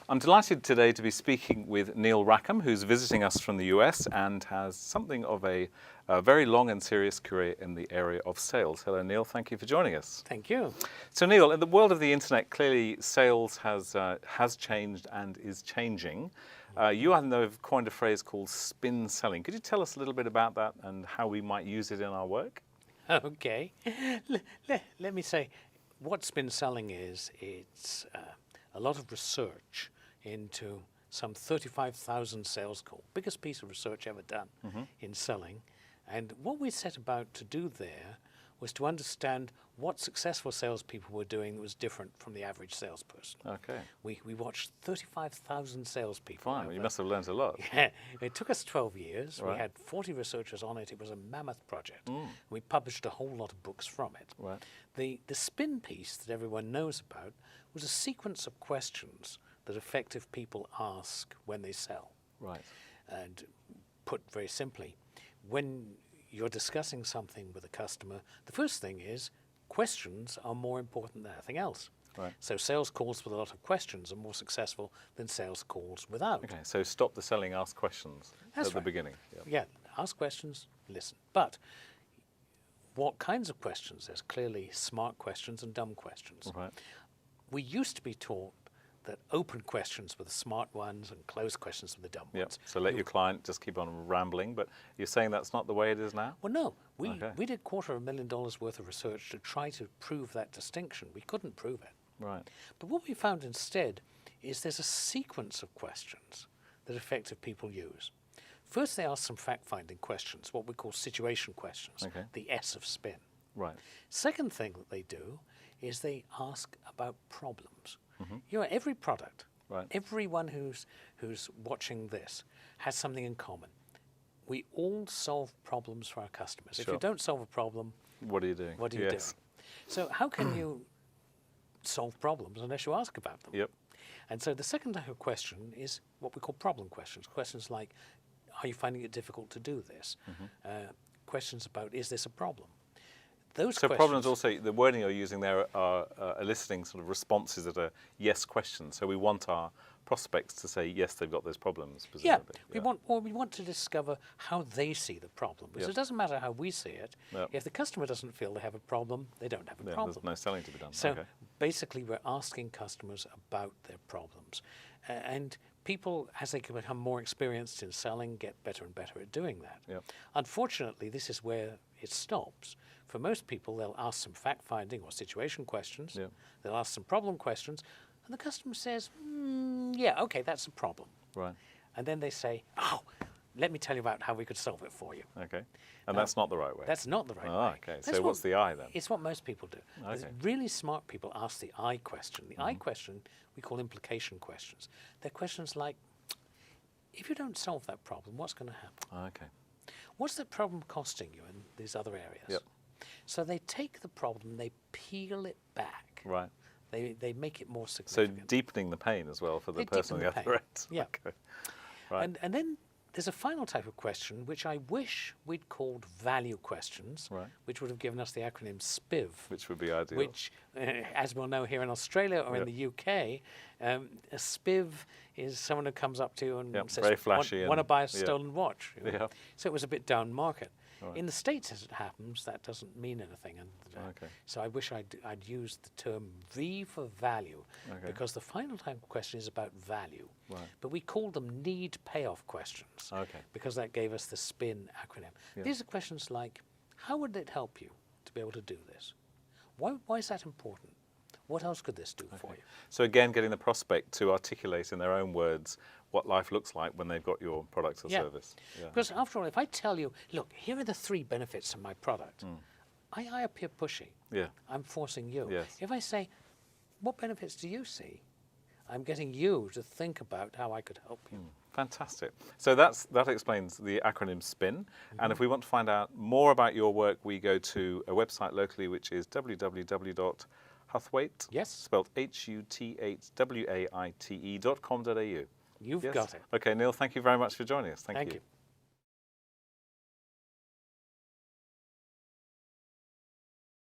I'm delighted today to be speaking with Neil Rackham, who's visiting us from the US and has something of a very long and serious career in the area of sales. Hello, Neil. Thank you for joining us. Thank you. So, Neil, in the world of the internet, clearly sales has changed and is changing. You, I know, have coined a phrase called spin selling. Could you tell us a little bit about that and how we might use it in our work? Okay. Let me say, what spin selling is, it's a lot of research into some 35,000 sales calls, biggest piece of research ever done in selling. And what we set about to do there was to understand what successful salespeople were doing that was different from the average salesperson. Okay. We watched 35,000 salespeople. Fine. Well, you must have learned a lot. Yeah, it took us 12 years. Right. We had 40 researchers on it. It was a mammoth project. We published a whole lot of books from it. Right. The spin piece that everyone knows about was a sequence of questions that effective people ask when they sell. Right. And put very simply, when you're discussing something with a customer, the first thing is questions are more important than anything else. Right. So sales calls with a lot of questions are more successful than sales calls without. Okay. So stop the selling, ask questions That's at the right. beginning. Yep. Yeah, ask questions, listen. But what kinds of questions? There's clearly smart questions and dumb questions. Right. We used to be taught that open questions were the smart ones and closed questions were the dumb Yep. ones. So let your client just keep on rambling, but you're saying that's not the way it is now? Well, no, we did $250,000 worth of research to try to prove that distinction. We couldn't prove it. Right. But what we found instead is there's a sequence of questions that effective people use. First, they ask some fact-finding questions, what we call situation questions, Okay. the S of spin. Right. Second thing that they do is they ask about problems. You know, every product, Right. everyone who's watching this has something in common. We all solve problems for our customers. If Sure. you don't solve a problem, What are you doing? what are you Yes. doing? So how can you solve problems unless you ask about them? Yep. And so the second type of question is what we call problem questions. Questions like, are you finding it difficult to do this? Questions about, is this a problem? Those So questions, problems also, the wording you're using there are eliciting sort of responses that are yes questions. So we want our prospects to say, yes, they've got those problems, yeah, presumably. we want to discover how they see the problem. Because Yep. it doesn't matter how we see it. Yep. If the customer doesn't feel they have a problem, they don't have a Yeah, problem. there's no selling to be done. So Okay. basically, we're asking customers about their problems. And people, as they become more experienced in selling, get better and better at doing that. Yep. Unfortunately, this is where it stops. For most people, they'll ask some fact-finding or situation questions. Yep. They'll ask some problem questions. And the customer says, yeah, okay, that's a problem. Right. And then they say, oh, let me tell you about how we could solve it for you. Okay. And that's not the right way. That's not the right Ah, way. okay. That's So what's the I then? It's what most people do. There's Okay. really smart people ask the I question. The I question we call implication questions. They're questions like, if you don't solve that problem, what's going to happen? Okay. What's that problem costing you in these other areas? Yep. So they take the problem, they peel it back. Right. They make it more So significant. deepening the pain as well for the They person on the deepen the other pain. end. Yeah. Okay. Right. And then there's a final type of question, which I wish we'd called value questions, Right. which would have given us the acronym SPIV. Which would be ideal. Which, as we'll know here in Australia or in Yep. the UK, a SPIV is someone who comes up to you and Yep, says, very flashy want to and- buy a yeah. stolen watch? You know? Yeah. So it was a bit down market. Right. In the States, as it happens, that doesn't mean anything. And Okay. so I wish I'd used the term V for value, Okay. because the final type of question is about value. Right. But we call them need payoff questions, Okay. because that gave us the SPIN acronym. Yeah. These are questions like, how would it help you to be able to do this? Why is that important? What else could this do for you? So again, getting the prospect to articulate in their own words what life looks like when they've got your product or Yeah. service. Yeah. Because after all, if I tell you, look, here are the 3 benefits of my product, I appear pushy. Yeah. I'm forcing you. Yes. If I say, what benefits do you see? I'm getting you to think about how I could help you. Fantastic. So that explains the acronym SPIN. And if we want to find out more about your work, we go to a website locally, which is www.huthwaite, Yes. spelled HUTHWAITE.com.au. You've Yes. got it. Okay, Neil, thank you very much for joining us. Thank you.